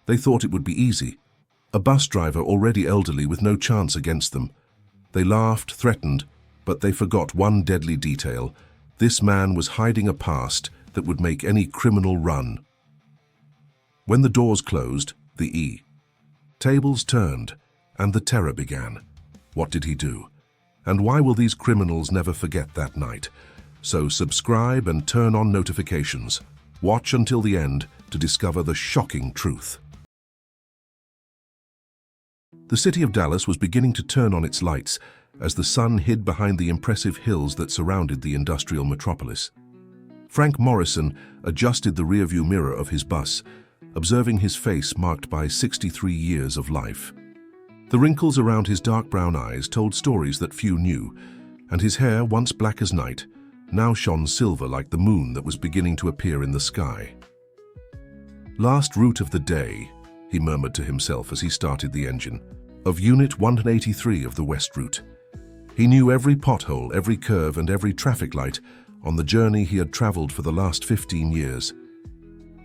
They thought it would be easy. A bus driver already elderly with no chance against them. They laughed, threatened, but they forgot one deadly detail. This man was hiding a past that would make any criminal run. When the doors closed, the tables turned, and the terror began. What did he do? And why will these criminals never forget that night? So subscribe and turn on notifications. Watch until the end to discover the shocking truth. The city of Dallas was beginning to turn on its lights as the sun hid behind the impressive hills that surrounded the industrial metropolis. Frank Morrison adjusted the rearview mirror of his bus, observing his face marked by 63 years of life. The wrinkles around his dark brown eyes told stories that few knew, and his hair, once black as night, now shone silver like the moon that was beginning to appear in the sky. "Last route of the day," he murmured to himself as he started the engine, "of Unit 183 of the West Route." He knew every pothole, every curve, and every traffic light on the journey he had traveled for the last 15 years.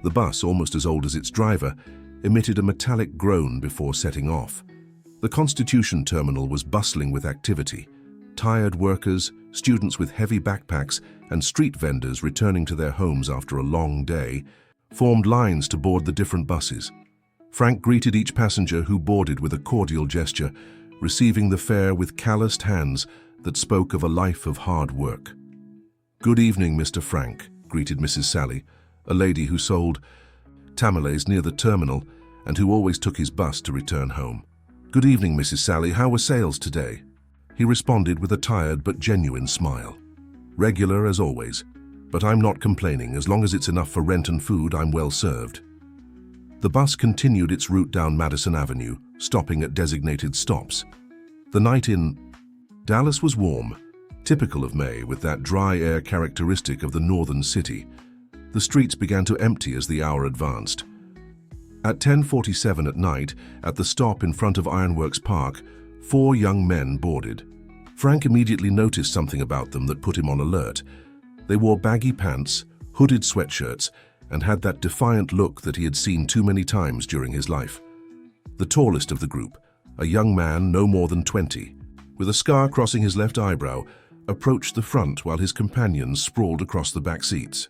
The bus, almost as old as its driver, emitted a metallic groan before setting off. The Constitution Terminal was bustling with activity. Tired workers, students with heavy backpacks, and street vendors returning to their homes after a long day formed lines to board the different buses. Frank greeted each passenger who boarded with a cordial gesture, receiving the fare with calloused hands that spoke of a life of hard work. "Good evening, Mr. Frank," greeted Mrs. Sally, a lady who sold tamales near the terminal and who always took his bus to return home. "Good evening, Mrs. Sally. How were sales today?" He responded with a tired but genuine smile. "Regular as always, but I'm not complaining. As long as it's enough for rent and food, I'm well served." The bus continued its route down Madison Avenue, stopping at designated stops. The night in Dallas was warm, typical of May, with that dry air characteristic of the northern city. The streets began to empty as the hour advanced. At 10:47 at night, at the stop in front of Ironworks Park, 4 young men boarded. Frank immediately noticed something about them that put him on alert. They wore baggy pants, hooded sweatshirts, and had that defiant look that he had seen too many times during his life. The tallest of the group, a young man no more than 20, with a scar crossing his left eyebrow, approached the front while his companions sprawled across the back seats.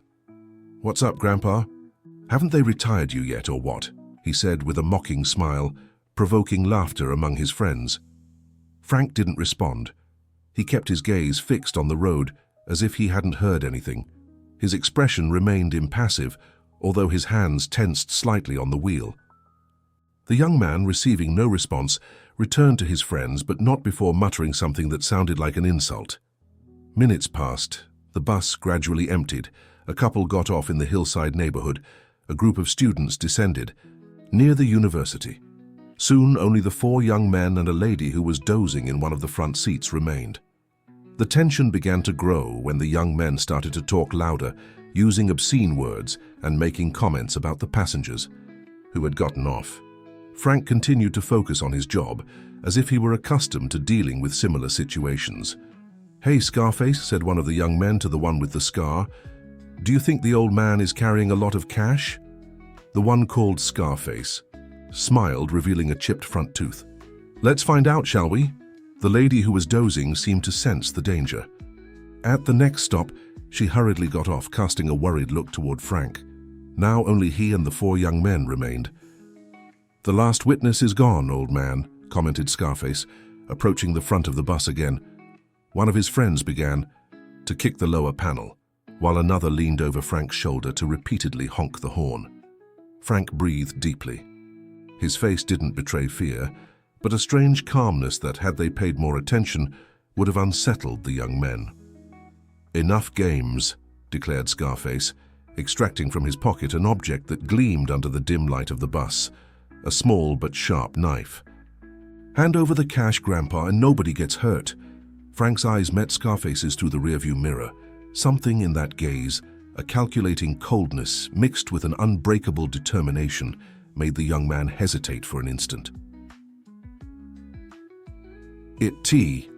"What's up, Grandpa? Haven't they retired you yet, or what?" he said with a mocking smile, provoking laughter among his friends. Frank didn't respond. He kept his gaze fixed on the road, as if he hadn't heard anything. His expression remained impassive, although his hands tensed slightly on the wheel. The young man, receiving no response, returned to his friends, but not before muttering something that sounded like an insult. Minutes passed. The bus gradually emptied. A couple got off in the hillside neighborhood. A group of students descended, near the university. Soon, only the 4 young men and a lady who was dozing in one of the front seats remained. The tension began to grow when the young men started to talk louder, using obscene words and making comments about the passengers who had gotten off. Frank continued to focus on his job, as if he were accustomed to dealing with similar situations. "Hey, Scarface," said one of the young men to the one with the scar. "Do you think the old man is carrying a lot of cash?" The one called Scarface smiled, revealing a chipped front tooth. "Let's find out, shall we?" The lady who was dozing seemed to sense the danger. At the next stop, she hurriedly got off, casting a worried look toward Frank. Now only he and the 4 young men remained. "The last witness is gone, old man," commented Scarface, approaching the front of the bus again. One of his friends began to kick the lower panel, while another leaned over Frank's shoulder to repeatedly honk the horn. Frank breathed deeply. His face didn't betray fear, but a strange calmness that, had they paid more attention, would have unsettled the young men. "Enough games," declared Scarface, extracting from his pocket an object that gleamed under the dim light of the bus, a small but sharp knife. "Hand over the cash, Grandpa, and nobody gets hurt." Frank's eyes met Scarface's through the rearview mirror. Something in that gaze, a calculating coldness mixed with an unbreakable determination, made the young man hesitate for an instant. It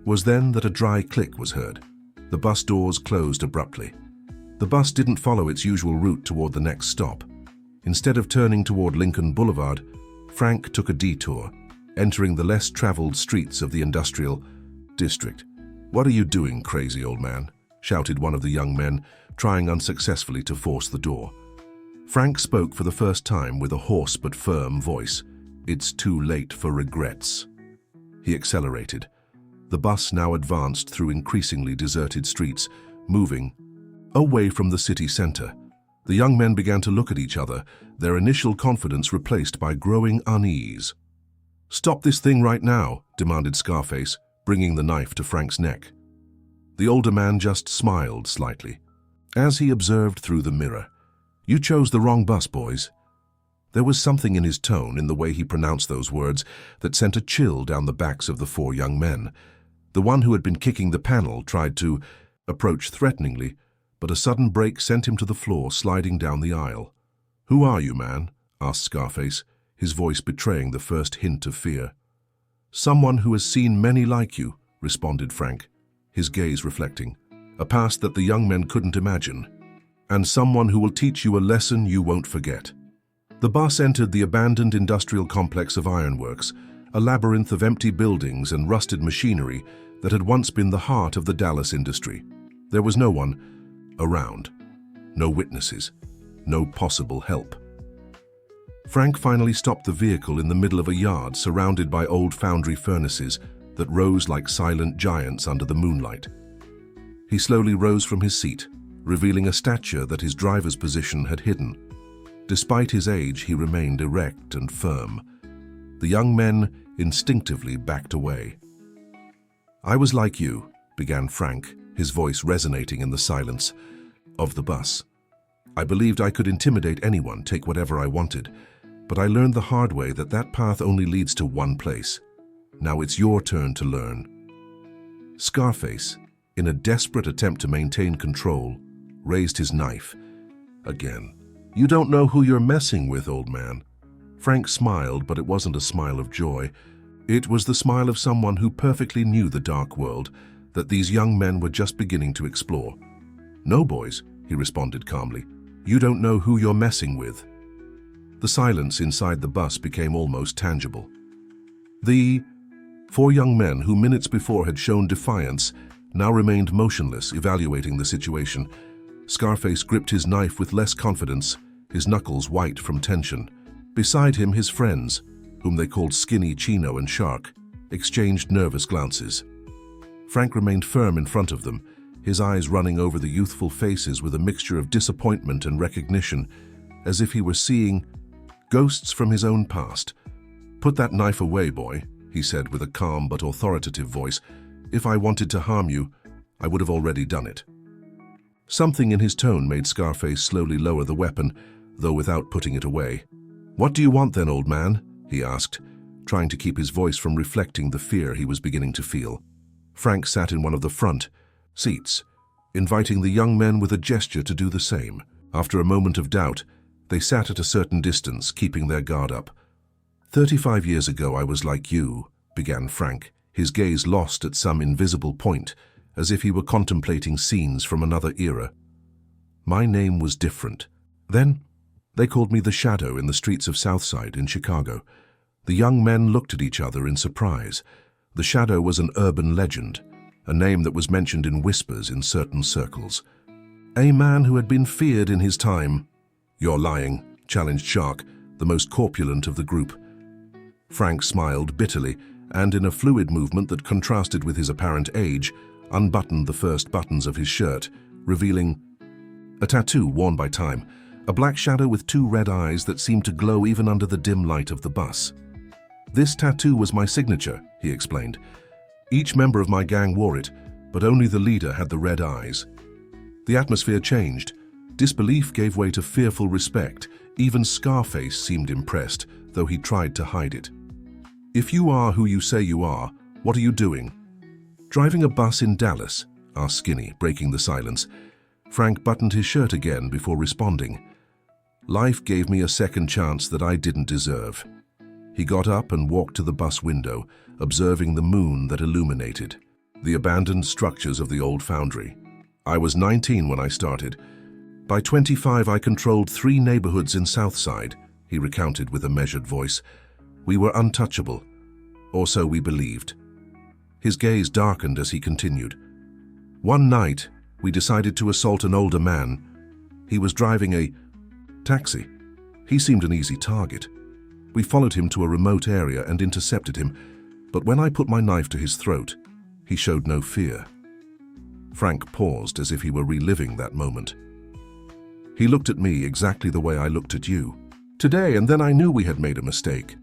was then that a dry click was heard. The bus doors closed abruptly. The bus didn't follow its usual route toward the next stop. Instead of turning toward Lincoln Boulevard, Frank took a detour, entering the less traveled streets of the industrial district. "What are you doing, crazy old man?" shouted one of the young men, trying unsuccessfully to force the door. Frank spoke for the first time with a hoarse but firm voice. "It's too late for regrets." He accelerated. The bus now advanced through increasingly deserted streets, moving away from the city center. The young men began to look at each other, their initial confidence replaced by growing unease. "Stop this thing right now," demanded Scarface, bringing the knife to Frank's neck. The older man just smiled slightly. As he observed through the mirror, "You chose the wrong bus, boys." There was something in his tone, in the way he pronounced those words, that sent a chill down the backs of the four young men. The one who had been kicking the panel tried to approach threateningly, but a sudden break sent him to the floor, sliding down the aisle. "Who are you, man?" asked Scarface, his voice betraying the first hint of fear. "Someone who has seen many like you," responded Frank, his gaze reflecting. "A past that the young men couldn't imagine. And someone who will teach you a lesson you won't forget." The bus entered the abandoned industrial complex of ironworks, a labyrinth of empty buildings and rusted machinery that had once been the heart of the Dallas industry. There was no one around, no witnesses, no possible help. Frank finally stopped the vehicle in the middle of a yard surrounded by old foundry furnaces that rose like silent giants under the moonlight. He slowly rose from his seat, revealing a stature that his driver's position had hidden. Despite his age, he remained erect and firm. The young men instinctively backed away. "I was like you," began Frank, his voice resonating in the silence of the bus. "I believed I could intimidate anyone, take whatever I wanted, but I learned the hard way that that path only leads to one place. Now it's your turn to learn." Scarface, in a desperate attempt to maintain control, raised his knife again. "You don't know who you're messing with, old man." Frank smiled, but it wasn't a smile of joy. It was the smile of someone who perfectly knew the dark world that these young men were just beginning to explore. "No, boys," he responded calmly. "You don't know who you're messing with." The silence inside the bus became almost tangible. The four young men who minutes before had shown defiance now remained motionless, evaluating the situation. Scarface gripped his knife with less confidence, his knuckles white from tension. Beside him, his friends, whom they called Skinny, Chino, and Shark, exchanged nervous glances. Frank remained firm in front of them, his eyes running over the youthful faces with a mixture of disappointment and recognition, as if he were seeing ghosts from his own past. "Put that knife away, boy," he said with a calm but authoritative voice. "If I wanted to harm you, I would have already done it." Something in his tone made Scarface slowly lower the weapon, though without putting it away. "What do you want then, old man?" he asked, trying to keep his voice from reflecting the fear he was beginning to feel. Frank sat in one of the front seats, inviting the young men with a gesture to do the same. After a moment of doubt, they sat at a certain distance, keeping their guard up. "35 years ago I was like you," began Frank, his gaze lost at some invisible point, as if he were contemplating scenes from another era. "My name was different. Then they called me the Shadow in the streets of Southside in Chicago." The young men looked at each other in surprise. The Shadow was an urban legend, a name that was mentioned in whispers in certain circles. A man who had been feared in his time. "You're lying," challenged Shark, the most corpulent of the group. Frank smiled bitterly, and in a fluid movement that contrasted with his apparent age, unbuttoned the first buttons of his shirt, revealing a tattoo worn by time, a black shadow with two red eyes that seemed to glow even under the dim light of the bus. "This tattoo was my signature," he explained. "Each member of my gang wore it, but only the leader had the red eyes." The atmosphere changed. Disbelief gave way to fearful respect. Even Scarface seemed impressed, though he tried to hide it. "If you are who you say you are, what are you doing?" "Driving a bus in Dallas?" asked Skinny, breaking the silence. Frank buttoned his shirt again before responding. "Life gave me a second chance that I didn't deserve." He got up and walked to the bus window, observing the moon that illuminated the abandoned structures of the old foundry. "I was 19 when I started. By 25, I controlled 3 neighborhoods in Southside, he recounted with a measured voice. We were untouchable, or so we believed. His gaze darkened as he continued. One night, we decided to assault an older man. He was driving a taxi. He seemed an easy target. We followed him to a remote area and intercepted him, but when I put my knife to his throat, he showed no fear. Frank paused as if he were reliving that moment. He looked at me exactly the way I looked at you today, and then I knew we had made a mistake.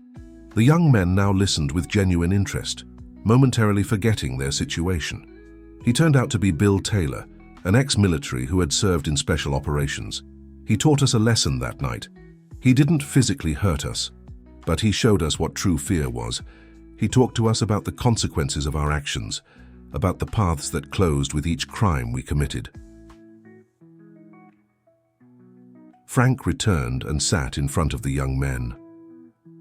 The young men now listened with genuine interest, momentarily forgetting their situation. He turned out to be Bill Taylor, an ex-military who had served in special operations. He taught us a lesson that night. He didn't physically hurt us, but he showed us what true fear was. He talked to us about the consequences of our actions, about the paths that closed with each crime we committed. Frank returned and sat in front of the young men.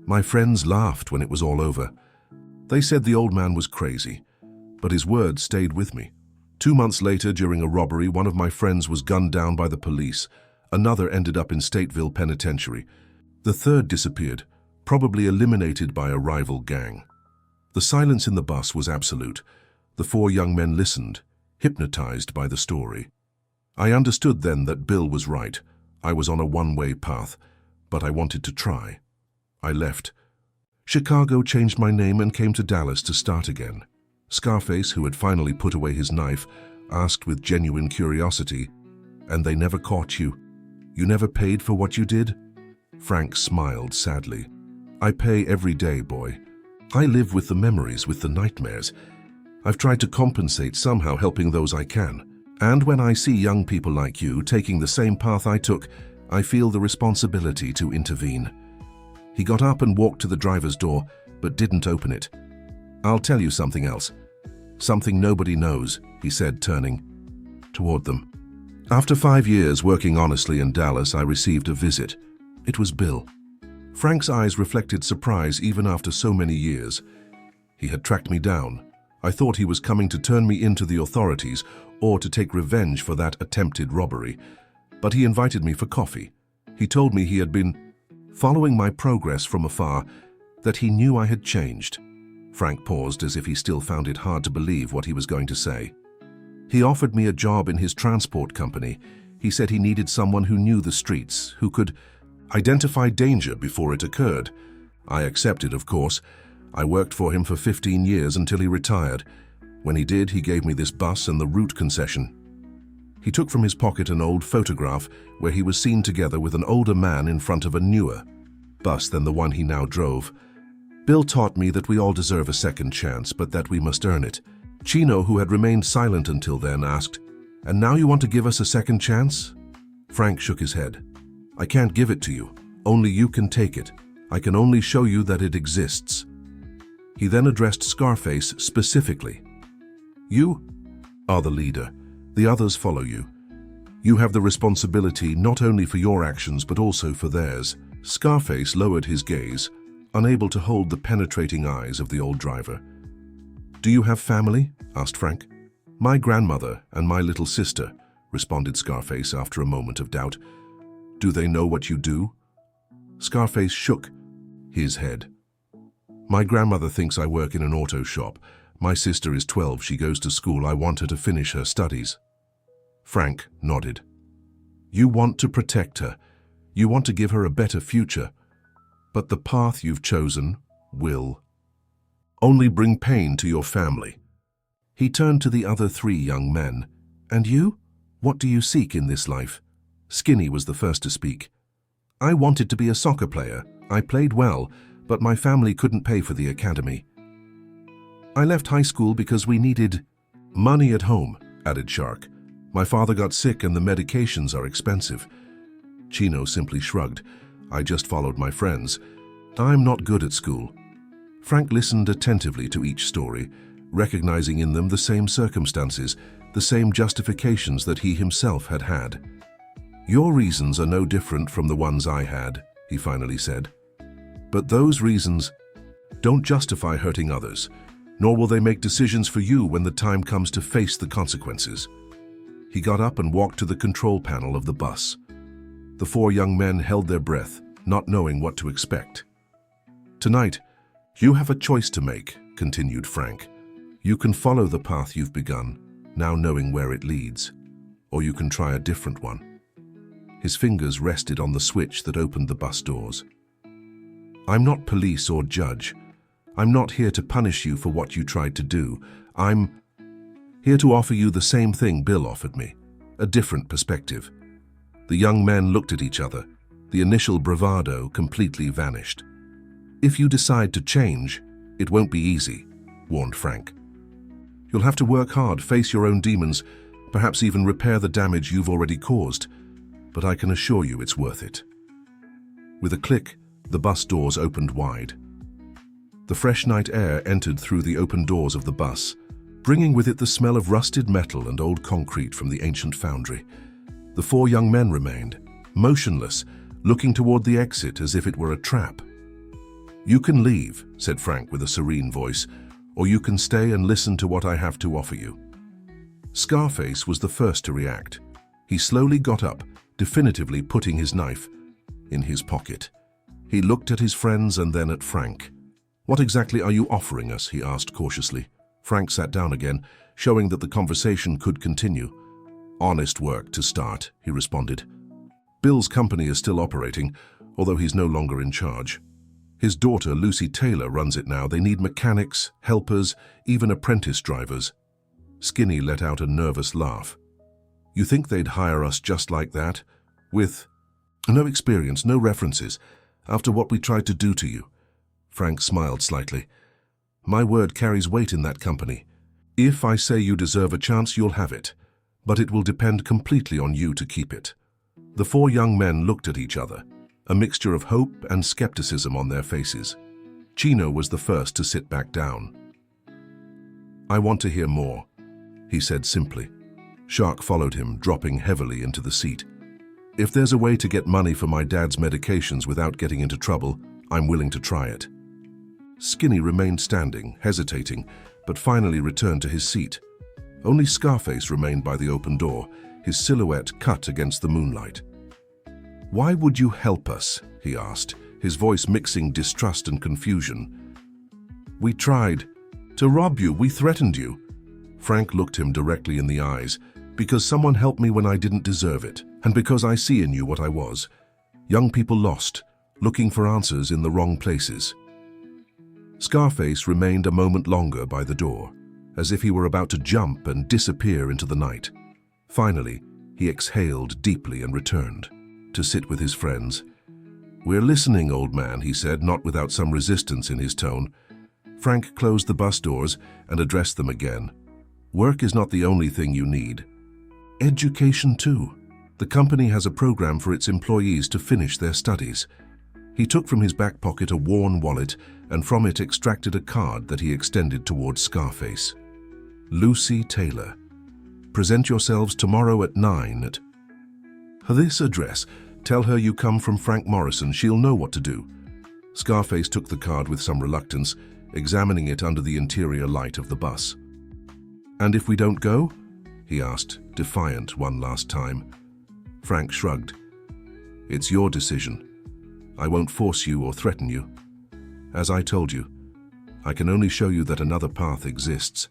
My friends laughed when it was all over. They said the old man was crazy, but his words stayed with me. 2 months later, during a robbery, one of my friends was gunned down by the police. Another ended up in Stateville Penitentiary. The third disappeared, probably eliminated by a rival gang. The silence in the bus was absolute. The 4 young men listened, hypnotized by the story. I understood then that Bill was right. I was on a one-way path, but I wanted to try. I left. Chicago changed my name and came to Dallas to start again. Scarface, who had finally put away his knife, asked with genuine curiosity, "And they never caught you? You never paid for what you did?" Frank smiled sadly. "I pay every day, boy. I live with the memories, with the nightmares. I've tried to compensate somehow, helping those I can. And when I see young people like you taking the same path I took, I feel the responsibility to intervene." He got up and walked to the driver's door, but didn't open it. "I'll tell you something else. Something nobody knows," he said, turning toward them. After 5 years working honestly in Dallas, I received a visit. It was Bill. Frank's eyes reflected surprise even after so many years. He had tracked me down. I thought he was coming to turn me into the authorities or to take revenge for that attempted robbery. But he invited me for coffee. He told me he had been following my progress from afar, that he knew I had changed. Frank paused as if he still found it hard to believe what he was going to say. He offered me a job in his transport company. He said he needed someone who knew the streets, who could identify danger before it occurred. I accepted, of course. I worked for him for 15 years until he retired. When he did, he gave me this bus and the route concession. He took from his pocket an old photograph where he was seen together with an older man in front of a newer bus than the one he now drove. Bill taught me that we all deserve a second chance, but that we must earn it. Chino, who had remained silent until then, asked, "And now you want to give us a second chance?" Frank shook his head. "I can't give it to you. Only you can take it. I can only show you that it exists." He then addressed Scarface specifically. "You are the leader. The others follow you. You have the responsibility not only for your actions but also for theirs." Scarface lowered his gaze, unable to hold the penetrating eyes of the old driver. "Do you have family?" asked Frank. "My grandmother and my little sister," responded Scarface after a moment of doubt. "Do they know what you do?" Scarface shook his head. "My grandmother thinks I work in an auto shop. My sister is 12. She goes to school. I want her to finish her studies." Frank nodded. "You want to protect her. You want to give her a better future. But the path you've chosen will only bring pain to your family." He turned to the other 3 young men. "And you? What do you seek in this life?" Skinny was the first to speak. "I wanted to be a soccer player. I played well, but my family couldn't pay for the academy. I left high school because we needed money at home," added Shark. "My father got sick and the medications are expensive." Chino simply shrugged. "I just followed my friends. I'm not good at school." Frank listened attentively to each story, recognizing in them the same circumstances, the same justifications that he himself had had. "Your reasons are no different from the ones I had," he finally said. "But those reasons don't justify hurting others, nor will they make decisions for you when the time comes to face the consequences." He got up and walked to the control panel of the bus. The four young men held their breath, not knowing what to expect. "Tonight, you have a choice to make," continued Frank. "You can follow the path you've begun, now knowing where it leads, or you can try a different one." His fingers rested on the switch that opened the bus doors. "I'm not police or judge. I'm not here to punish you for what you tried to do. I'm here to offer you the same thing Bill offered me, a different perspective." The young men looked at each other. The initial bravado completely vanished. "If you decide to change, it won't be easy," warned Frank. "You'll have to work hard, face your own demons, perhaps even repair the damage you've already caused, but I can assure you it's worth it." With a click, the bus doors opened wide. The fresh night air entered through the open doors of the bus, bringing with it the smell of rusted metal and old concrete from the ancient foundry. The four young men remained, motionless, looking toward the exit as if it were a trap. "You can leave," said Frank with a serene voice, "or you can stay and listen to what I have to offer you." Scarface was the first to react. He slowly got up, definitively putting his knife in his pocket. He looked at his friends and then at Frank. "What exactly are you offering us?" he asked cautiously. Frank sat down again, showing that the conversation could continue. "Honest work to start," he responded. "Bill's company is still operating, although he's no longer in charge. His daughter, Lucy Taylor, runs it now. They need mechanics, helpers, even apprentice drivers." Skinny let out a nervous laugh. "You think they'd hire us just like that? With no experience, no references, after what we tried to do to you?" Frank smiled slightly. "My word carries weight in that company. If I say you deserve a chance, you'll have it, but it will depend completely on you to keep it." The four young men looked at each other, a mixture of hope and skepticism on their faces. Chino was the first to sit back down. "I want to hear more," he said simply. Shark followed him, dropping heavily into the seat. "If there's a way to get money for my dad's medications without getting into trouble, I'm willing to try it." Skinny remained standing, hesitating, but finally returned to his seat. Only Scarface remained by the open door, his silhouette cut against the moonlight. "Why would you help us?" he asked, his voice mixing distrust and confusion. "We tried to rob you. We threatened you." Frank looked him directly in the eyes. "Because someone helped me when I didn't deserve it, and because I see in you what I was. Young people lost, looking for answers in the wrong places." Scarface remained a moment longer by the door, as if he were about to jump and disappear into the night. Finally, he exhaled deeply and returned to sit with his friends. "We're listening, old man," he said, not without some resistance in his tone. Frank closed the bus doors and addressed them again. "Work is not the only thing you need. Education too. The company has a program for its employees to finish their studies." He took from his back pocket a worn wallet and from it extracted a card that he extended towards Scarface. "Lucy Taylor. Present yourselves tomorrow at 9 at this address. Tell her you come from Frank Morrison. She'll know what to do." Scarface took the card with some reluctance, examining it under the interior light of the bus. "And if we don't go?" he asked, defiant one last time. Frank shrugged. "It's your decision. I won't force you or threaten you. As I told you, I can only show you that another path exists.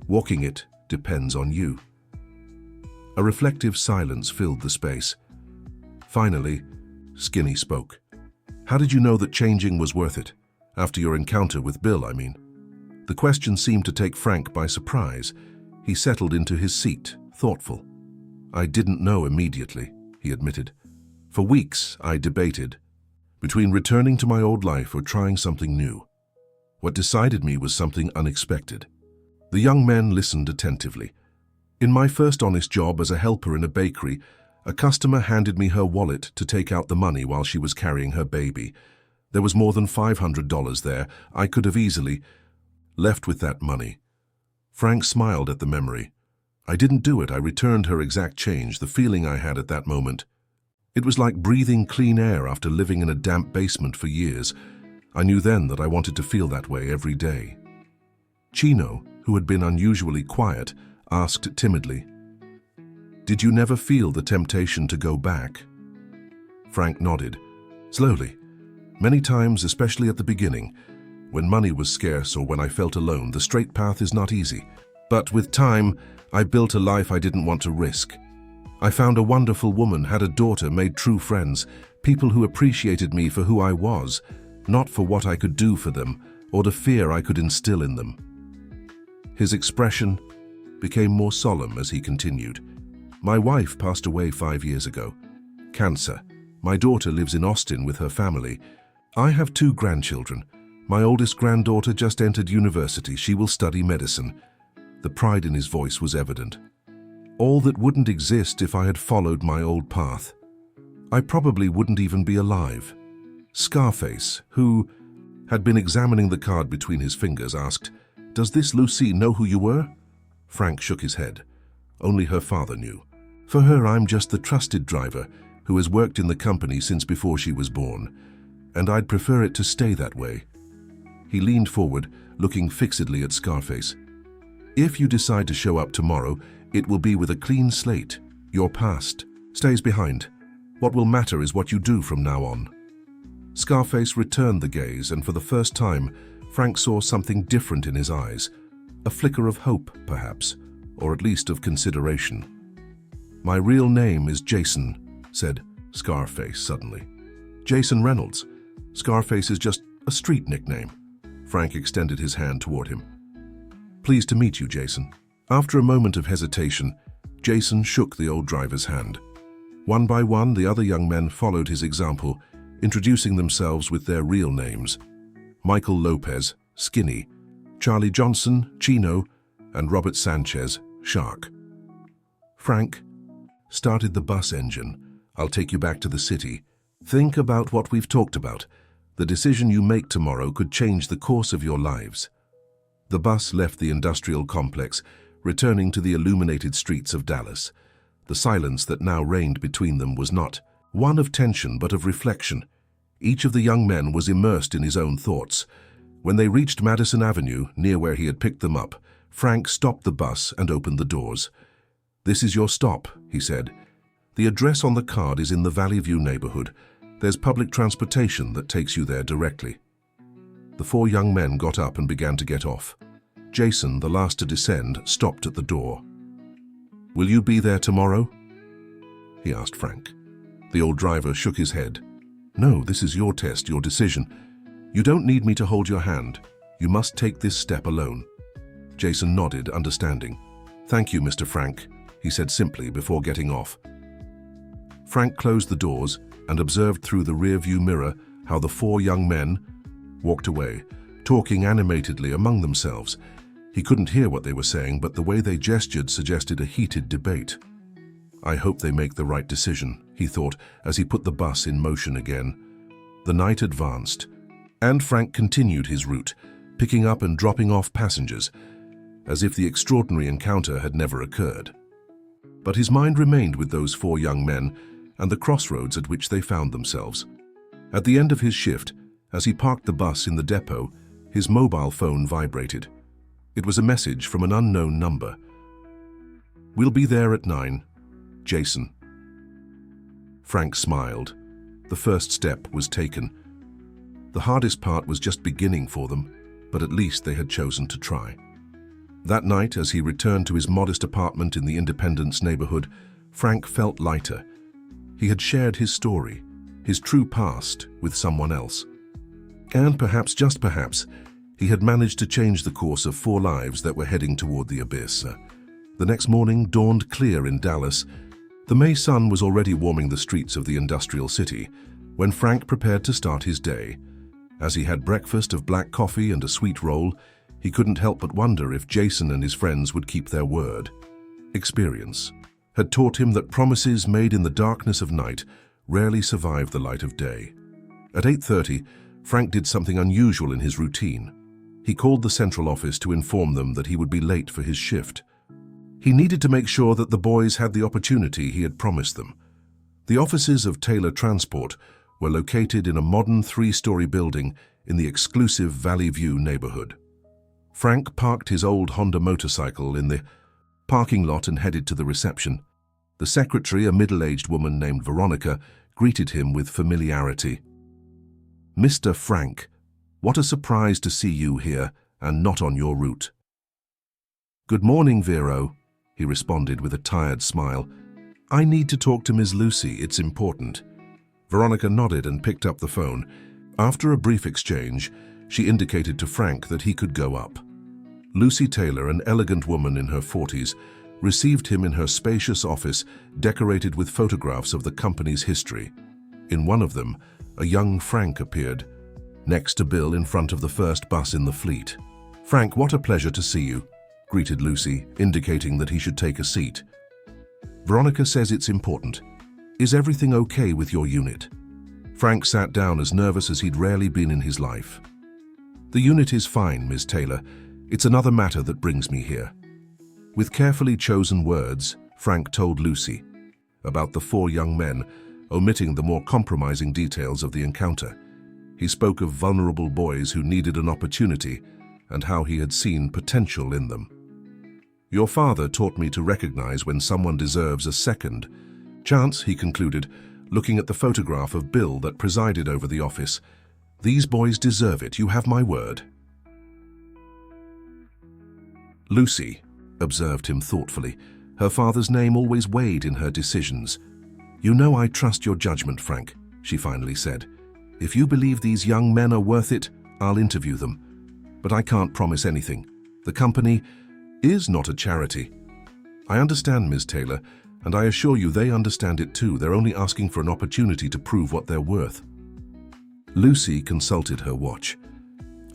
Walking it depends on you." A reflective silence filled the space. Finally, Skinny spoke. "How did you know that changing was worth it? After your encounter with Bill, I mean." The question seemed to take Frank by surprise. He settled into his seat, thoughtful. "I didn't know immediately," he admitted. "For weeks, I debated between returning to my old life or trying something new. What decided me was something unexpected." The young men listened attentively. "In my first honest job as a helper in a bakery, a customer handed me her wallet to take out the money while she was carrying her baby. There was more than $500 there. I could have easily left with that money." Frank smiled at the memory. "I didn't do it. I returned her exact change, the feeling I had at that moment. It was like breathing clean air after living in a damp basement for years. I knew then that I wanted to feel that way every day." Chino, who had been unusually quiet, asked timidly, Did you never feel the temptation to go back? Frank nodded. Slowly. Many times, especially at the beginning. When money was scarce or when I felt alone, the straight path is not easy. But with time, I built a life I didn't want to risk. I found a wonderful woman, had a daughter, made true friends, people who appreciated me for who I was, not for what I could do for them or the fear I could instill in them. His expression became more solemn as he continued. My wife passed away 5 years ago. Cancer. My daughter lives in Austin with her family. I have 2 grandchildren. My oldest granddaughter just entered university. She will study medicine. The pride in his voice was evident. All that wouldn't exist if I had followed my old path. I probably wouldn't even be alive. Scarface, who had been examining the card between his fingers, asked, "Does this Lucy know who you were?" Frank shook his head. Only her father knew. For her, I'm just the trusted driver who has worked in the company since before she was born, and I'd prefer it to stay that way. He leaned forward, looking fixedly at Scarface. If you decide to show up tomorrow, it will be with a clean slate. Your past stays behind. What will matter is what you do from now on. Scarface returned the gaze, and for the first time, Frank saw something different in his eyes. A flicker of hope, perhaps, or at least of consideration. My real name is Jason, said Scarface suddenly. Jason Reynolds. Scarface is just a street nickname. Frank extended his hand toward him. Pleased to meet you, Jason. After a moment of hesitation, Jason shook the old driver's hand. One by one, the other young men followed his example, introducing themselves with their real names. Michael Lopez, Skinny, Charlie Johnson, Chino, and Robert Sanchez, Shark. Frank started the bus engine. I'll take you back to the city. Think about what we've talked about. The decision you make tomorrow could change the course of your lives. The bus left the industrial complex, returning to the illuminated streets of Dallas. The silence that now reigned between them was not one of tension but of reflection. Each of the young men was immersed in his own thoughts. When they reached Madison Avenue, near where he had picked them up, Frank stopped the bus and opened the doors. "This is your stop," he said. "The address on the card is in the Valley View neighborhood. There's public transportation that takes you there directly." The 4 young men got up and began to get off. Jason, the last to descend, stopped at the door. "Will you be there tomorrow?" he asked Frank. The old driver shook his head. "No, this is your test, your decision. You don't need me to hold your hand. You must take this step alone." Jason nodded, understanding. "Thank you, Mr. Frank," he said simply before getting off. Frank closed the doors and observed through the rear-view mirror how the 4 young men walked away, talking animatedly among themselves. He couldn't hear what they were saying, but the way they gestured suggested a heated debate. "I hope they make the right decision," he thought as he put the bus in motion again. The night advanced, and Frank continued his route, picking up and dropping off passengers, as if the extraordinary encounter had never occurred. But his mind remained with those 4 young men and the crossroads at which they found themselves. At the end of his shift, as he parked the bus in the depot, his mobile phone vibrated. It was a message from an unknown number. "We'll be there at 9. Jason." Frank smiled. The first step was taken. The hardest part was just beginning for them, but at least they had chosen to try. That night, as he returned to his modest apartment in the Independence neighborhood, Frank felt lighter. He had shared his story, his true past, with someone else. And perhaps, just perhaps, he had managed to change the course of 4 lives that were heading toward the abyss. The next morning dawned clear in Dallas. The May sun was already warming the streets of the industrial city when Frank prepared to start his day. As he had breakfast of black coffee and a sweet roll, he couldn't help but wonder if Jason and his friends would keep their word. Experience had taught him that promises made in the darkness of night rarely survive the light of day. At 8:30, Frank did something unusual in his routine. He called the central office to inform them that he would be late for his shift. He needed to make sure that the boys had the opportunity he had promised them. The offices of Taylor Transport were located in a modern 3-story building in the exclusive Valley View neighborhood. Frank parked his old Honda motorcycle in the parking lot and headed to the reception. The secretary, a middle-aged woman named Veronica, greeted him with familiarity. "Mr. Frank, what a surprise to see you here and not on your route." "Good morning, Vero," he responded with a tired smile. "I need to talk to Ms. Lucy, it's important." Veronica nodded and picked up the phone. After a brief exchange, she indicated to Frank that he could go up. Lucy Taylor, an elegant woman in her 40s, received him in her spacious office decorated with photographs of the company's history. In one of them, a young Frank appeared, next to Bill in front of the first bus in the fleet. "Frank, what a pleasure to see you," greeted Lucy, indicating that he should take a seat. "Veronica says it's important. Is everything okay with your unit?" Frank sat down as nervous as he'd rarely been in his life. "The unit is fine, Ms. Taylor. It's another matter that brings me here." With carefully chosen words, Frank told Lucy about the 4 young men, omitting the more compromising details of the encounter. He spoke of vulnerable boys who needed an opportunity and how he had seen potential in them. "Your father taught me to recognize when someone deserves a second chance," he concluded, looking at the photograph of Bill that presided over the office. "These boys deserve it, you have my word." Lucy observed him thoughtfully. Her father's name always weighed in her decisions. "You know I trust your judgment, Frank," she finally said. "If you believe these young men are worth it, I'll interview them. But I can't promise anything. The company is not a charity." "I understand, Ms. Taylor, and I assure you they understand it too. They're only asking for an opportunity to prove what they're worth." Lucy consulted her watch.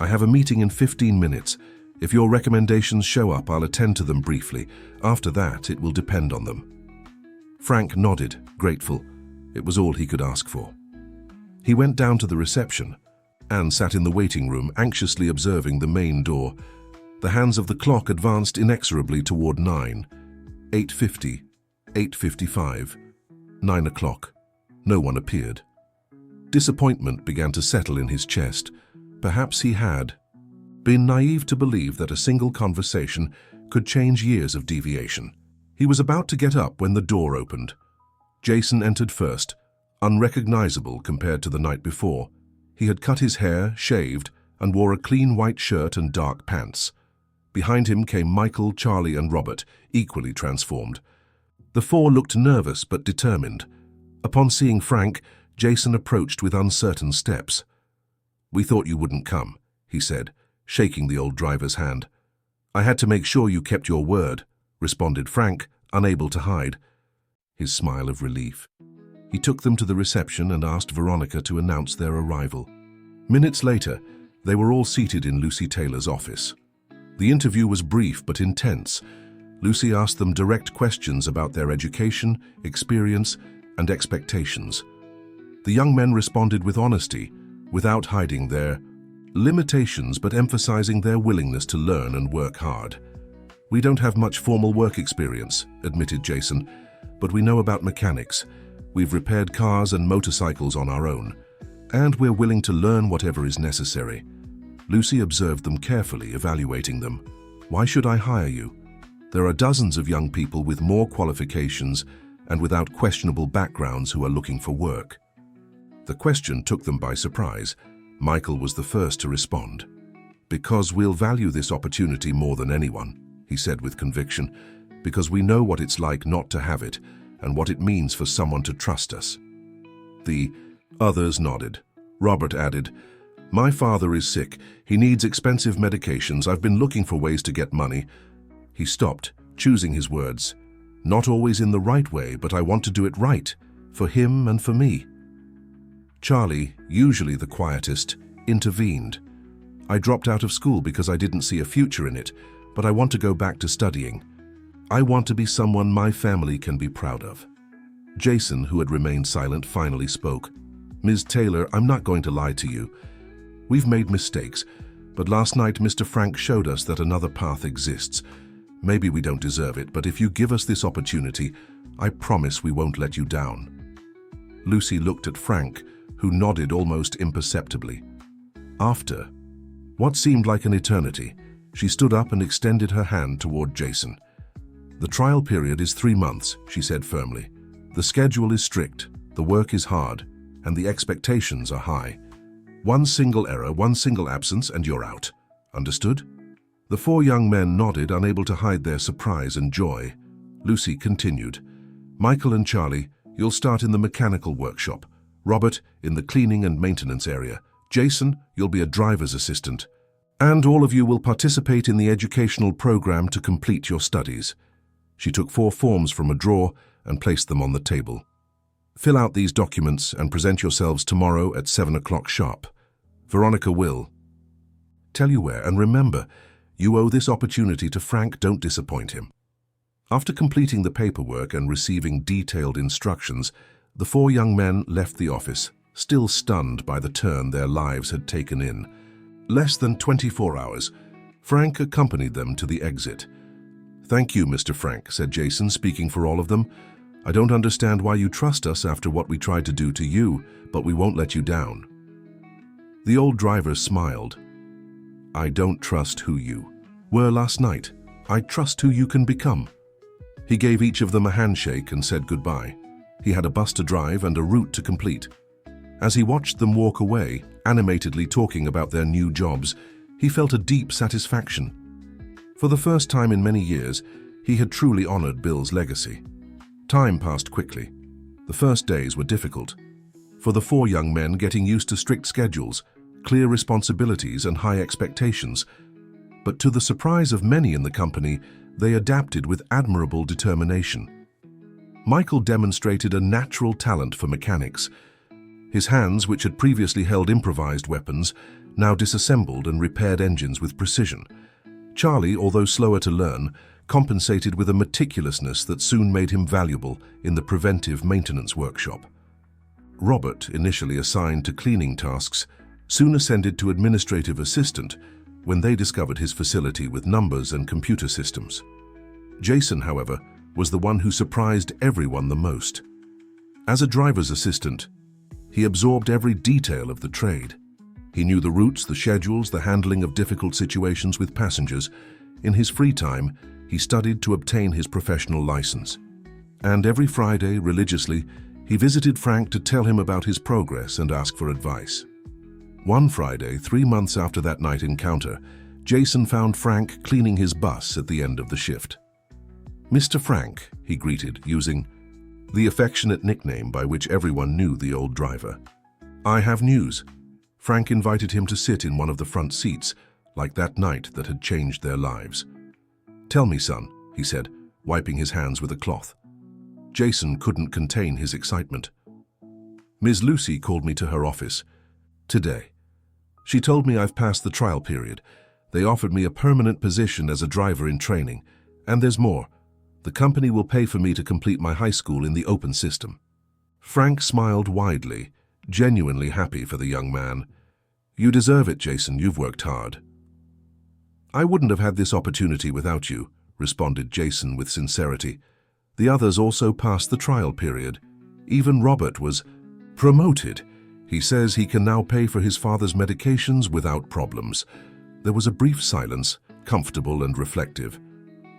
"I have a meeting in 15 minutes. If your recommendations show up, I'll attend to them briefly. After that, it will depend on them." Frank nodded, grateful. It was all he could ask for. He went down to the reception. Anne sat in the waiting room, anxiously observing the main door. The hands of the clock advanced inexorably toward 9. 8:50, 8:55, 9 o'clock. No one appeared. Disappointment began to settle in his chest. Perhaps he had been naive to believe that a single conversation could change years of deviation. He was about to get up when the door opened. Jason entered first, unrecognizable compared to the night before. He had cut his hair, shaved, and wore a clean white shirt and dark pants. Behind him came Michael, Charlie, and Robert, equally transformed. The 4 looked nervous but determined. Upon seeing Frank, Jason approached with uncertain steps. "We thought you wouldn't come," he said, shaking the old driver's hand. "I had to make sure you kept your word," responded Frank, unable to hide his smile of relief. He took them to the reception and asked Veronica to announce their arrival. Minutes later, they were all seated in Lucy Taylor's office. The interview was brief but intense. Lucy asked them direct questions about their education, experience, and expectations. The young men responded with honesty, without hiding their limitations but emphasizing their willingness to learn and work hard. "We don't have much formal work experience," admitted Jason, "but we know about mechanics. We've repaired cars and motorcycles on our own, and we're willing to learn whatever is necessary." Lucy observed them carefully, evaluating them. "Why should I hire you? There are dozens of young people with more qualifications and without questionable backgrounds who are looking for work." The question took them by surprise. Michael was the first to respond. "Because we'll value this opportunity more than anyone," he said with conviction, "because we know what it's like not to have it and what it means for someone to trust us." The others nodded. Robert added, "My father is sick. He needs expensive medications. I've been looking for ways to get money." He stopped, choosing his words. "Not always in the right way, but I want to do it right, for him and for me." Charlie, usually the quietest, intervened. "I dropped out of school because I didn't see a future in it, but I want to go back to studying. I want to be someone my family can be proud of." Jason, who had remained silent, finally spoke. "Ms. Taylor, I'm not going to lie to you. We've made mistakes, but last night Mr. Frank showed us that another path exists. Maybe we don't deserve it, but if you give us this opportunity, I promise we won't let you down." Lucy looked at Frank, who nodded almost imperceptibly. After what seemed like an eternity, she stood up and extended her hand toward Jason. "The trial period is 3 months," she said firmly. "The schedule is strict, the work is hard, and the expectations are high. One single error, one single absence, and you're out. Understood?" The 4 young men nodded, unable to hide their surprise and joy. Lucy continued, "Michael and Charlie, you'll start in the mechanical workshop. Robert, in the cleaning and maintenance area. Jason, you'll be a driver's assistant. And all of you will participate in the educational program to complete your studies." She took 4 forms from a drawer and placed them on the table. "Fill out these documents and present yourselves tomorrow at 7 o'clock sharp. Veronica will tell you where, and remember, you owe this opportunity to Frank. Don't disappoint him." After completing the paperwork and receiving detailed instructions, the 4 young men left the office, still stunned by the turn their lives had taken in. Less than 24 hours, Frank accompanied them to the exit. "Thank you, Mr. Frank," said Jason, speaking for all of them. "I don't understand why you trust us after what we tried to do to you, but we won't let you down." The old driver smiled. "I don't trust who you were last night. I trust who you can become." He gave each of them a handshake and said goodbye. He had a bus to drive and a route to complete. As he watched them walk away, animatedly talking about their new jobs, he felt a deep satisfaction. For the first time in many years, he had truly honored Bill's legacy. Time passed quickly. The first days were difficult. For the 4 young men, getting used to strict schedules, clear responsibilities, and high expectations. But to the surprise of many in the company, they adapted with admirable determination. Michael demonstrated a natural talent for mechanics. His hands, which had previously held improvised weapons, now disassembled and repaired engines with precision. Charlie, although slower to learn, compensated with a meticulousness that soon made him valuable in the preventive maintenance workshop. Robert, initially assigned to cleaning tasks, soon ascended to administrative assistant when they discovered his facility with numbers and computer systems. Jason, however, was the one who surprised everyone the most. As a driver's assistant, he absorbed every detail of the trade. He knew the routes, the schedules, the handling of difficult situations with passengers. In his free time, he studied to obtain his professional license. And every Friday, religiously, he visited Frank to tell him about his progress and ask for advice. One Friday, 3 months after that night encounter, Jason found Frank cleaning his bus at the end of the shift. "Mr. Frank," he greeted, using the affectionate nickname by which everyone knew the old driver. "I have news." Frank invited him to sit in one of the front seats, like that night that had changed their lives. "Tell me, son," he said, wiping his hands with a cloth. Jason couldn't contain his excitement. "Ms. Lucy called me to her office today. She told me I've passed the trial period. They offered me a permanent position as a driver in training. And there's more. The company will pay for me to complete my high school in the open system." Frank smiled widely, genuinely happy for the young man. "You deserve it, Jason. You've worked hard." "I wouldn't have had this opportunity without you," responded Jason with sincerity. "The others also passed the trial period. Even Robert was promoted. He says he can now pay for his father's medications without problems." There was a brief silence, comfortable and reflective.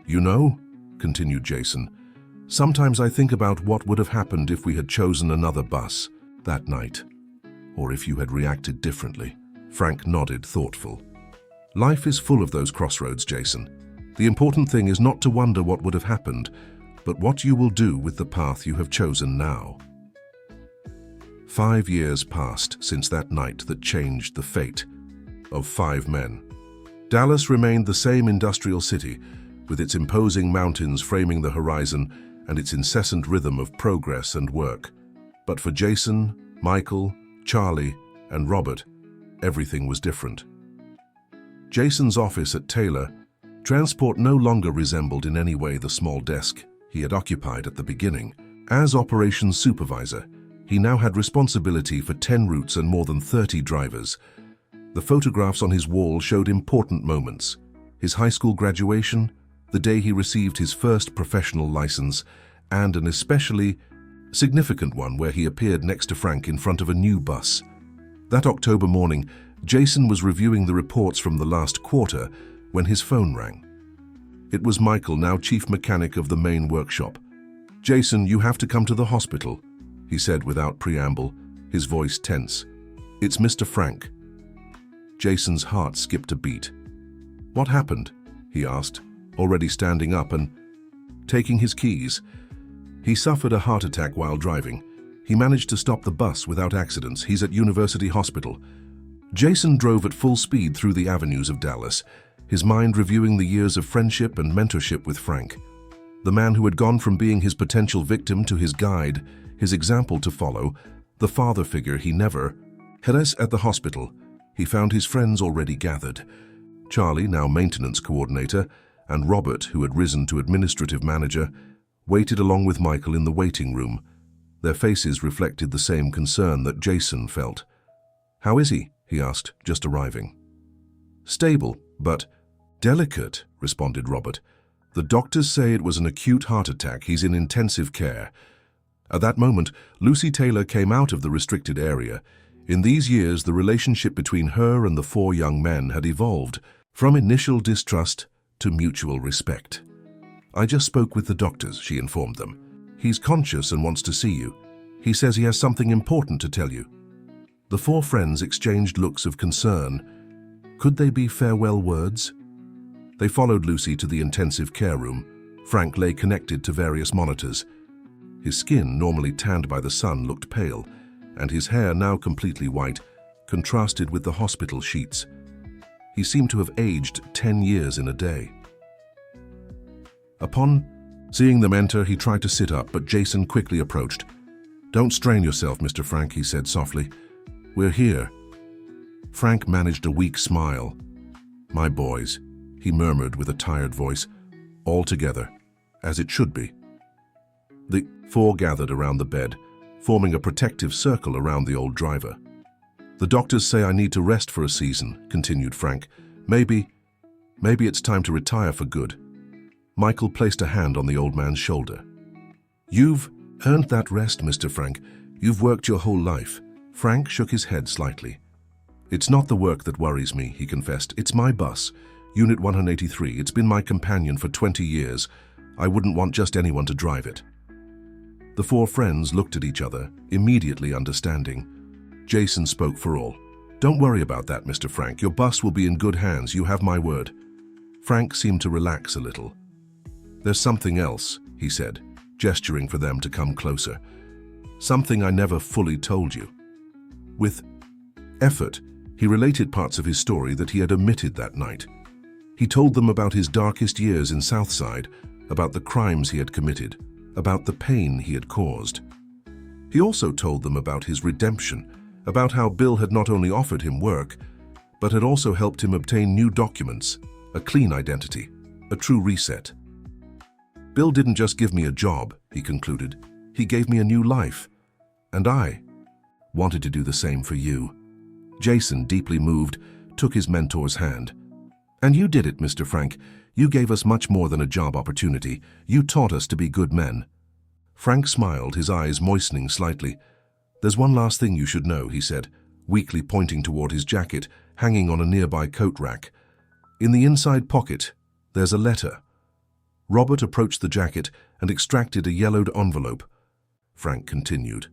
"You know," continued Jason, "sometimes I think about what would have happened if we had chosen another bus that night, or if you had reacted differently." Frank nodded, thoughtful. "Life is full of those crossroads, Jason. The important thing is not to wonder what would have happened, but what you will do with the path you have chosen now." 5 years passed since that night that changed the fate of 5 men. Dallas remained the same industrial city, with its imposing mountains framing the horizon and its incessant rhythm of progress and work. But for Jason, Michael, Charlie, and Robert, everything was different. Jason's office at Taylor Transport no longer resembled in any way the small desk he had occupied at the beginning. As operations supervisor, he now had responsibility for 10 routes and more than 30 drivers. The photographs on his wall showed important moments: his high school graduation, the day he received his first professional license, and an especially significant one where he appeared next to Frank in front of a new bus. That October morning, Jason was reviewing the reports from the last quarter when his phone rang. It was Michael, now chief mechanic of the main workshop. "Jason, you have to come to the hospital," he said without preamble, his voice tense. "It's Mr. Frank." Jason's heart skipped a beat. "What happened?" he asked, already standing up and taking his keys. "He suffered a heart attack while driving. He managed to stop the bus without accidents. He's at University Hospital." Jason drove at full speed through the avenues of Dallas, his mind reviewing the years of friendship and mentorship with Frank, the man who had gone from being his potential victim to his guide, his example to follow, the father figure he never had. At the hospital, he found his friends already gathered. Charlie, now maintenance coordinator, and Robert, who had risen to administrative manager, waited along with Michael in the waiting room. Their faces reflected the same concern that Jason felt. "How is he?" he asked, just arriving. "Stable, but delicate," responded Robert. "The doctors say it was an acute heart attack. He's in intensive care." At that moment, Lucy Taylor came out of the restricted area. In these years, the relationship between her and the four young men had evolved from initial distrust to mutual respect. "I just spoke with the doctors," she informed them. "He's conscious and wants to see you. He says he has something important to tell you." The four friends exchanged looks of concern. Could they be farewell words? They followed Lucy to the intensive care room. Frank lay connected to various monitors. His skin, normally tanned by the sun, looked pale, and his hair, now completely white, contrasted with the hospital sheets. He seemed to have aged 10 years in a day. Upon seeing them enter, he tried to sit up, but Jason quickly approached. "Don't strain yourself, Mr. Frank," he said softly. "We're here." Frank managed a weak smile. "My boys," he murmured with a tired voice, "all together, as it should be." The four gathered around the bed, forming a protective circle around the old driver. "The doctors say I need to rest for a season," continued Frank. Maybe it's time to retire for good." Michael placed a hand on the old man's shoulder. "You've earned that rest, Mr. Frank. You've worked your whole life." Frank shook his head slightly. "It's not the work that worries me," he confessed. "It's my bus, Unit 183. It's been my companion for 20 years. I wouldn't want just anyone to drive it." The four friends looked at each other, immediately understanding. Jason spoke for all. "Don't worry about that, Mr. Frank. Your bus will be in good hands. You have my word." Frank seemed to relax a little. "There's something else," he said, gesturing for them to come closer. "Something I never fully told you." With effort, he related parts of his story that he had omitted that night. He told them about his darkest years in Southside, about the crimes he had committed, about the pain he had caused. He also told them about his redemption, about how Bill had not only offered him work, but had also helped him obtain new documents, a clean identity, a true reset. "Bill didn't just give me a job," he concluded. "He gave me a new life. And I wanted to do the same for you." Jason, deeply moved, took his mentor's hand. "And you did it, Mr. Frank. You gave us much more than a job opportunity. You taught us to be good men." Frank smiled, his eyes moistening slightly. "There's one last thing you should know," he said, weakly pointing toward his jacket, hanging on a nearby coat rack. "In the inside pocket, there's a letter." Robert approached the jacket and extracted a yellowed envelope. Frank continued.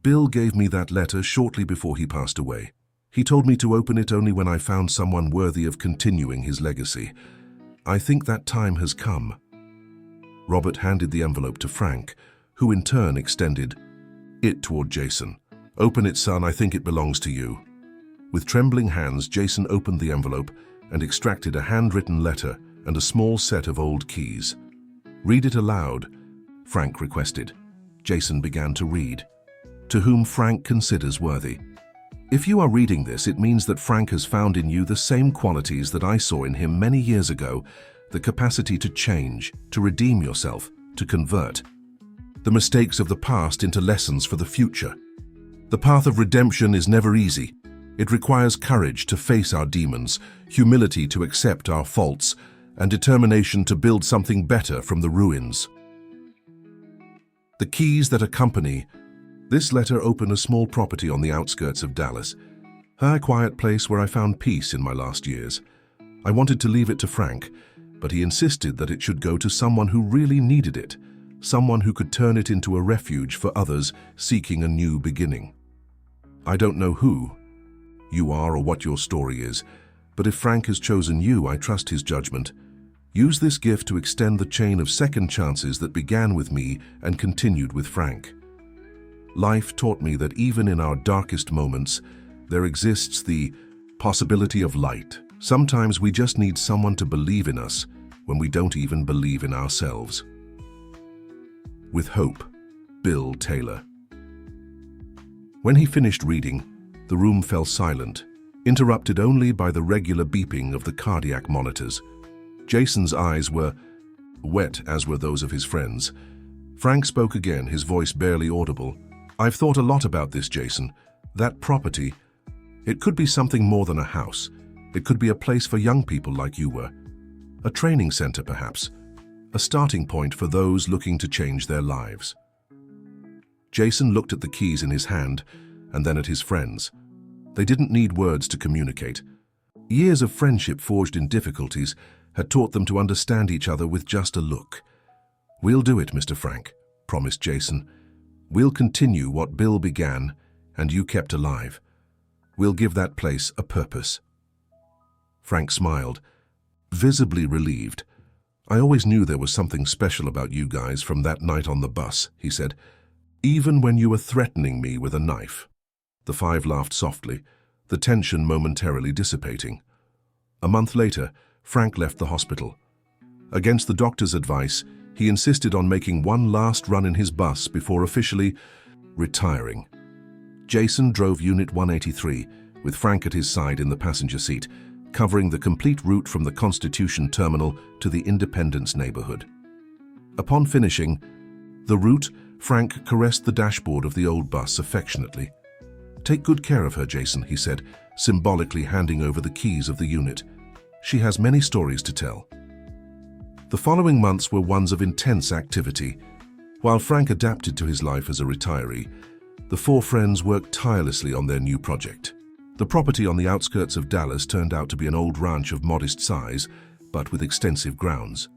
"Bill gave me that letter shortly before he passed away. He told me to open it only when I found someone worthy of continuing his legacy. I think that time has come." Robert handed the envelope to Frank, who in turn extended it toward Jason. "Open it, son. I think it belongs to you." With trembling hands, Jason opened the envelope and extracted a handwritten letter and a small set of old keys. "Read it aloud," Frank requested. Jason began to read. "To whom Frank considers worthy. If you are reading this, it means that Frank has found in you the same qualities that I saw in him many years ago, the capacity to change, to redeem yourself, to convert the mistakes of the past into lessons for the future. The path of redemption is never easy. It requires courage to face our demons, humility to accept our faults, and determination to build something better from the ruins. The keys that accompany this letter open a small property on the outskirts of Dallas, a quiet place where I found peace in my last years. I wanted to leave it to Frank, but he insisted that it should go to someone who really needed it, someone who could turn it into a refuge for others seeking a new beginning. I don't know who you are or what your story is, but if Frank has chosen you, I trust his judgment. Use this gift to extend the chain of second chances that began with me and continued with Frank. Life taught me that even in our darkest moments, there exists the possibility of light. Sometimes we just need someone to believe in us when we don't even believe in ourselves. With hope, Bill Taylor. When he finished reading, the room fell silent, interrupted only by the regular beeping of the cardiac monitors. Jason's eyes were wet, as were those of his friends. Frank spoke again, his voice barely audible. I've thought a lot about this, Jason. That property, it could be something more than a house. It could be a place for young people like you were. A training center, perhaps. A starting point for those looking to change their lives. Jason looked at the keys in his hand and then at his friends. They didn't need words to communicate. Years of friendship forged in difficulties had taught them to understand each other with just a look. We'll do it, Mr. Frank, promised Jason. We'll continue what Bill began and you kept alive. We'll give that place a purpose. Frank smiled, visibly relieved. I always knew there was something special about you guys from that night on the bus, he said, even when you were threatening me with a knife. The five laughed softly, the tension momentarily dissipating. A month later, Frank left the hospital. Against the doctor's advice, he insisted on making one last run in his bus before officially retiring. Jason drove Unit 183, with Frank at his side in the passenger seat, covering the complete route from the Constitution Terminal to the Independence neighborhood. Upon finishing the route, Frank caressed the dashboard of the old bus affectionately. Take good care of her, Jason, he said, symbolically handing over the keys of the unit. She has many stories to tell. The following months were ones of intense activity. While Frank adapted to his life as a retiree, the four friends worked tirelessly on their new project. The property on the outskirts of Dallas turned out to be an old ranch of modest size, but with extensive grounds.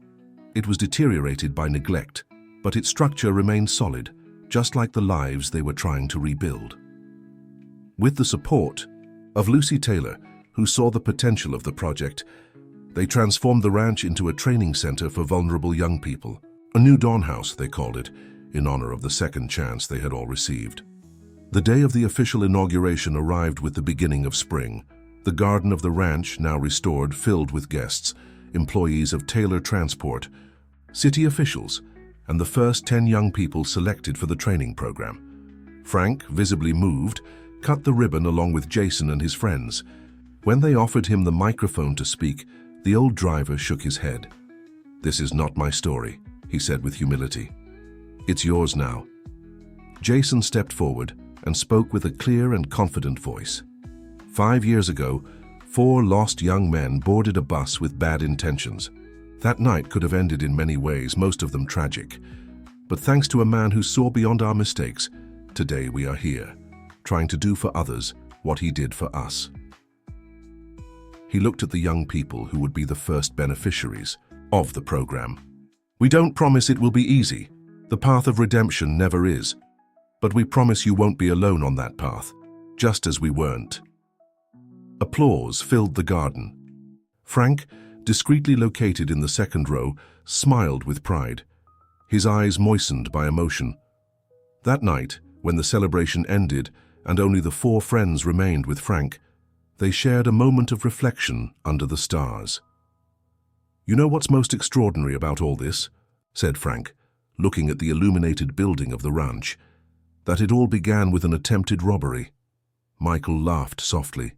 It was deteriorated by neglect, but its structure remained solid, just like the lives they were trying to rebuild. With the support of Lucy Taylor, who saw the potential of the project, they transformed the ranch into a training center for vulnerable young people. A new dawn house, they called it, in honor of the second chance they had all received. The day of the official inauguration arrived with the beginning of spring. The garden of the ranch, now restored, filled with guests, employees of Taylor Transport, city officials, and the first 10 young people selected for the training program. Frank, visibly moved, cut the ribbon along with Jason and his friends. When they offered him the microphone to speak, the old driver shook his head. "This is not my story," he said with humility. "It's yours now." Jason stepped forward and spoke with a clear and confident voice. 5 years ago, 4 lost young men boarded a bus with bad intentions. That night could have ended in many ways, most of them tragic. But thanks to a man who saw beyond our mistakes, today we are here, trying to do for others what he did for us. He looked at the young people who would be the first beneficiaries of the program. "We don't promise it will be easy. The path of redemption never is. But we promise you won't be alone on that path, just as we weren't." Applause filled the garden. Frank, discreetly located in the second row, smiled with pride, his eyes moistened by emotion. That night, when the celebration ended and only the 4 friends remained with Frank, they shared a moment of reflection under the stars. "You know what's most extraordinary about all this?" said Frank, looking at the illuminated building of the ranch. "That it all began with an attempted robbery." Michael laughed softly.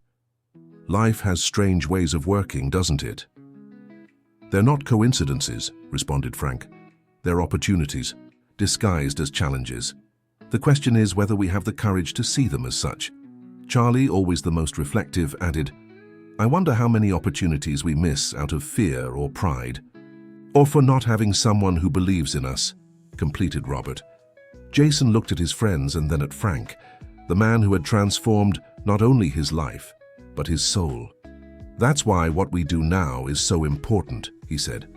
"Life has strange ways of working, doesn't it?" "They're not coincidences," responded Frank. "They're opportunities, disguised as challenges. The question is whether we have the courage to see them as such." Charlie, always the most reflective, added, "I wonder how many opportunities we miss out of fear or pride. Or for not having someone who believes in us," completed Robert. Jason looked at his friends and then at Frank, the man who had transformed not only his life, but his soul. "That's why what we do now is so important," he said.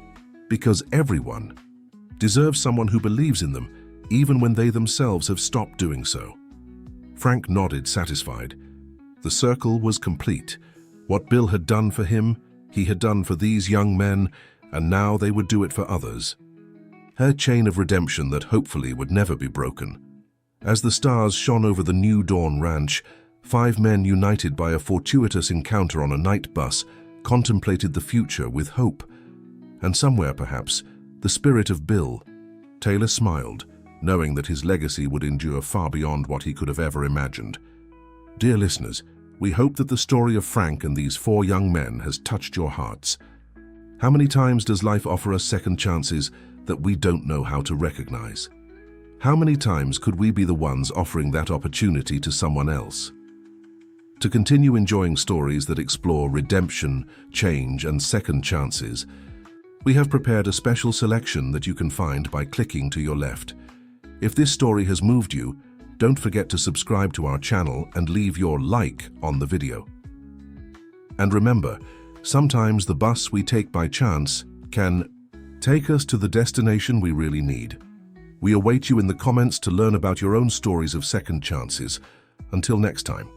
because everyone deserves someone who believes in them, even when they themselves have stopped doing so. Frank nodded, satisfied. The circle was complete. What Bill had done for him, he had done for these young men, and now they would do it for others. Her chain of redemption that hopefully would never be broken. As the stars shone over the New Dawn Ranch, 5 men united by a fortuitous encounter on a night bus contemplated the future with hope. And somewhere, perhaps, the spirit of Bill. Taylor smiled, knowing that his legacy would endure far beyond what he could have ever imagined. Dear listeners, we hope that the story of Frank and these 4 young men has touched your hearts. How many times does life offer us second chances that we don't know how to recognize? How many times could we be the ones offering that opportunity to someone else? To continue enjoying stories that explore redemption, change, and second chances, we have prepared a special selection that you can find by clicking to your left. If this story has moved you, don't forget to subscribe to our channel and leave your like on the video. And remember, sometimes the bus we take by chance can take us to the destination we really need. We await you in the comments to learn about your own stories of second chances. Until next time.